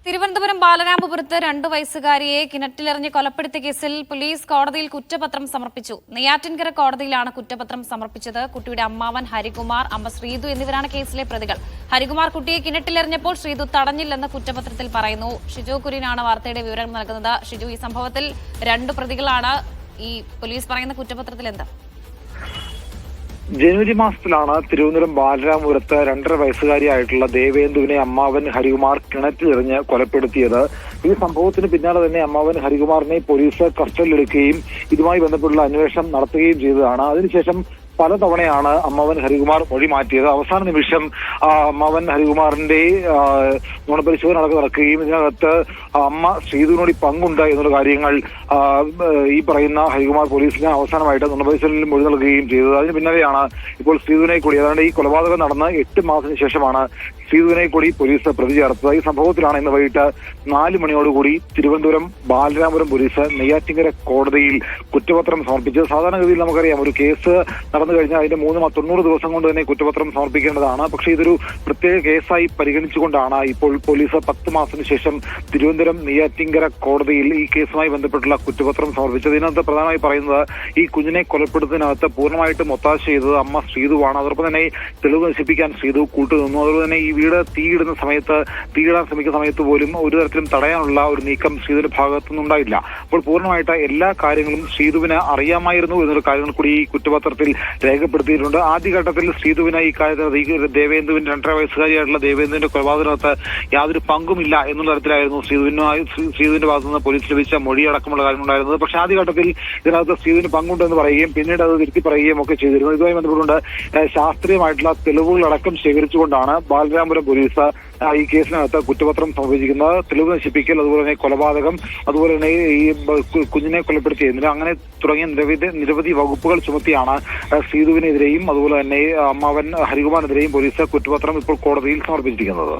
തിരുവനന്തപുരം ബാലരാമപുരത്ത് 2 വയസ്സുകാരിയെ കിണറ്റിലെറിഞ്ഞ് കൊലപ്പെടുത്തിയ കേസിൽ പോലീസ് കോടതിയിൽ കുറ്റപത്രം സമർപ്പിച്ചു. നെയ്യാറ്റിൻകര കോടതിയിലാണ് കുറ്റപത്രം സമർപ്പിച്ചത്. കുട്ടിയുടെ അമ്മാവൻ ഹരികുമാർ, അമ്മ ശ്രീതു എന്നിവരാണ് കേസിലെ പ്രതികൾ. ഹരികുമാർ കുട്ടിയെ കിണറ്റിലെറിഞ്ഞപ്പോൾ ശ്രീതു തടഞ്ഞില്ലെന്ന് കുറ്റപത്രത്തിൽ പറയുന്നു. ഷിജു കുര്യനാണ് വാർത്തയുടെ വിവരം നൽകുന്നത്. ഷിജു, ഈ സംഭവത്തിൽ 2 പ്രതികളാണ്. ഈ പോലീസ് പറയുന്ന കുറ്റപത്രത്തിൽ എന്താ? ജനുവരി മാസത്തിലാണ് തിരുവനന്തപുരം ബാലരാമപുരത്ത് 2.5 വയസ്സുകാരിയായിട്ടുള്ള ദേവേന്ദുവിനെ അമ്മാവൻ ഹരികുമാർ കിണറ്റിലെറിഞ്ഞ് കൊലപ്പെടുത്തിയത്. ഈ സംഭവത്തിന് പിന്നാലെ തന്നെ അമ്മാവൻ ഹരികുമാറിനെ പോലീസ് കസ്റ്റഡിയിലെടുക്കുകയും ഇതുമായി ബന്ധപ്പെട്ടുള്ള അന്വേഷണം നടത്തുകയും ചെയ്തതാണ്. അതിനുശേഷം പലതവണയാണ് അമ്മാവൻ ഹരികുമാർ മൊഴി മാറ്റിയത്. അവസാന നിമിഷം അമ്മാവൻ ഹരികുമാറിന്റെ നുണപരിശോധന നടക്കുകയും ഇതിനകത്ത് അമ്മ ശ്രീധുവിനോട് പങ്കുണ്ട് എന്നുള്ള കാര്യങ്ങൾ ഈ പറയുന്ന ഹരികുമാർ പോലീസിന് അവസാനമായിട്ട് നുണപരിശോധനയിൽ മൊഴി നൽകുകയും ചെയ്തത്. അതിന് പിന്നാലെയാണ് ഇപ്പോൾ ശ്രീധുവിനെ കൂടി, അതായത് ഈ കൊലപാതകം നടന്ന് 8 മാസത്തിന് ശേഷമാണ് ശ്രീധുവിനെ കൂടി പോലീസ് പ്രതി ചേർത്തത്. ഈ സംഭവത്തിലാണ് ഇന്ന് വൈകിട്ട് 4 മണിയോടുകൂടി തിരുവനന്തപുരം ബാലരാമപുരം പോലീസ് നെയ്യാറ്റിൻകര കോടതിയിൽ കുറ്റപത്രം സമർപ്പിച്ചത്. സാധാരണഗതിയിൽ നമുക്കറിയാം, ഒരു കേസ് നടന്നു കഴിഞ്ഞാൽ അതിന്റെ 90 ദിവസം കൊണ്ട് തന്നെ കുറ്റപത്രം സമർപ്പിക്കേണ്ടതാണ്. പക്ഷേ ഇതൊരു പ്രത്യേക കേസായി പരിഗണിച്ചുകൊണ്ടാണ് ഇപ്പോൾ പോലീസ് 10 മാസത്തിന് ശേഷം തിരുവനന്തപുരം നെയ്യാറ്റിൻകര കോടതിയിൽ ഈ കേസുമായി ബന്ധപ്പെട്ടുള്ള കുറ്റപത്രം സമർപ്പിച്ചത്. ഇതിനകത്ത് പ്രധാനമായി പറയുന്നത്, ഈ കുഞ്ഞിനെ കൊലപ്പെടുത്തുന്നതിനകത്ത് പൂർണ്ണമായിട്ടും ഒത്താശ ചെയ്തത് അമ്മ ശ്രീധുവാണ്. അതോടൊപ്പം തന്നെ തെളിവ് നശിപ്പിക്കാൻ ശ്രീധു കൂട്ടുനിന്നു. അതുപോലെ തന്നെ ഈ വീട് തീയിടാൻ ശ്രമിക്കുന്ന സമയത്ത് പോലും ഒരു തരത്തിലും തടയാനുള്ള ഒരു നീക്കം ശ്രീധുവിന്റെ ഭാഗത്തുനിന്നുണ്ടായില്ല. അപ്പോൾ പൂർണ്ണമായിട്ട് എല്ലാ കാര്യങ്ങളും ശ്രീധുവിന് അറിയാമായിരുന്നു എന്നൊരു കാര്യങ്ങൾ കൂടി ഈ കുറ്റപത്രത്തിൽ രേഖപ്പെടുത്തിയിട്ടുണ്ട്. ആദ്യഘട്ടത്തിൽ ശ്രീധുവിന് ഈ കാര്യത്തിൽ ദേവേന്ദുവിന്റെ 2.5 വയസ്സുകാരിയായിട്ടുള്ള ദേവേന്ദുവിന്റെ കൊലപാതകത്ത് യാതൊരു പങ്കുമില്ല എന്നുള്ള തരത്തിലായിരുന്നു ശ്രീധുവിന്റെ ഭാഗത്തുനിന്ന് പോലീസ് ലഭിച്ച മൊഴിയടക്കമുള്ള കാര്യങ്ങളുണ്ടായിരുന്നത്. പക്ഷേ ആദ്യഘട്ടത്തിൽ ഇതിനകത്ത് ശ്രീധുവിന് പങ്കുണ്ടെന്ന് പറയുകയും പിന്നീട് അത് തിരുത്തി പറയുകയും ഒക്കെ ചെയ്തിരുന്നു. ഇതുമായി ബന്ധപ്പെട്ടുകൊണ്ട് ശാസ്ത്രീയമായിട്ടുള്ള തെളിവുകളടക്കം ശേഖരിച്ചുകൊണ്ടാണ് ബാലരാമപുരം പോലീസ് ഈ കേസിനകത്ത് കുറ്റപത്രം സമർപ്പിച്ചിരിക്കുന്നത്. തെളിവ് നശിപ്പിക്കൽ, അതുപോലെ തന്നെ കൊലപാതകം, അതുപോലെ തന്നെ ഈ കുഞ്ഞിനെ കൊലപ്പെടുത്തിയതിന് അങ്ങനെ തുടങ്ങിയ നിരവധി വകുപ്പുകൾ ചുമത്തിയാണ് ശ്രീധുവിനെതിരെയും അതുപോലെ തന്നെ അമ്മാവൻ ഹരികുമാറിനെതിരെയും പോലീസ് കുറ്റപത്രം ഇപ്പോൾ കോടതിയിൽ സമർപ്പിച്ചിരിക്കുന്നത്.